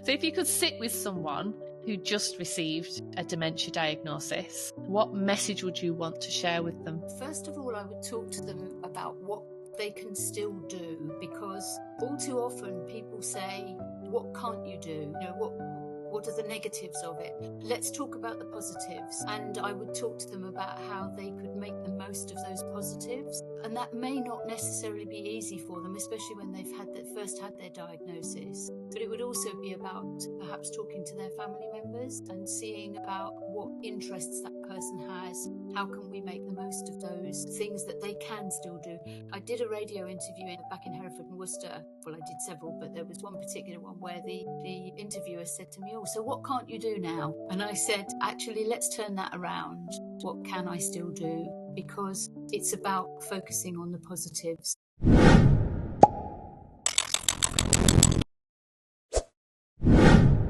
So if you could sit with someone who just received a dementia diagnosis, what message would you want to share with them? First of all, I would talk to them about what they can still do, because all too often people say, what can't you do? What are the negatives of it? Let's talk about the positives. And I would talk to them about how they could make the most of those positives. And that may not necessarily be easy for them, especially when they've first had their diagnosis. But it would also be about perhaps talking to their family members and seeing about what interests that person has. How can we make the most of those things that they can still do? I did a radio interview back in Hereford and Worcester. Well, I did several, but there was one particular one where the interviewer said to me, "Oh, so what can't you do now?" And I said, actually, let's turn that around. What can I still do? Because it's about focusing on the positives.